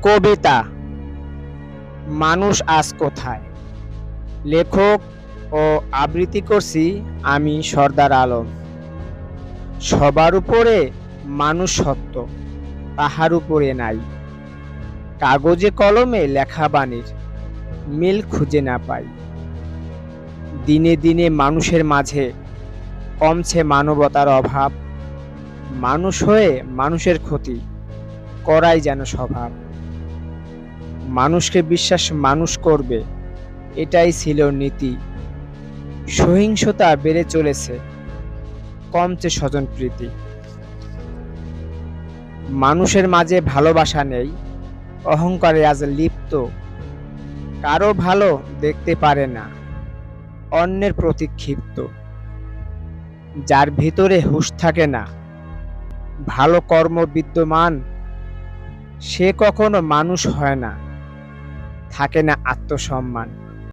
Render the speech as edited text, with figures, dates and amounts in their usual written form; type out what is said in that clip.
কবিতা মানুষ আজ কোথায়? লেখক ও আবৃত্তি করছি আমি সর্দার আলম। সবার উপরে মানুষ সত্য, তাহার উপরে নাই। কাগজে কলমে লেখা বাণীর মিল খুঁজে না পাই। দিনে দিনে মানুষের মাঝে কমছে মানবতার অভাব। মানুষ হয়ে মানুষের ক্ষতি করাই যেন স্বভাব। মানুষকে বিশ্বাস মানুষ করবে, এটাই ছিল নীতি। সহিংসতা বেড়ে চলেছে, কমছে স্বজনপ্রীতি। মানুষের মাঝে ভালোবাসা নেই, অহংকারে আজ লিপ্ত। কারো ভালো দেখতে পারে না, অন্যের প্রতি ক্ষিপ্ত। যার ভিতরে হুঁশ থাকে না, ভালো কর্ম বিদ্যমান, সে কখনো মানুষ হয় না, থাকে না আত্মসম্মান।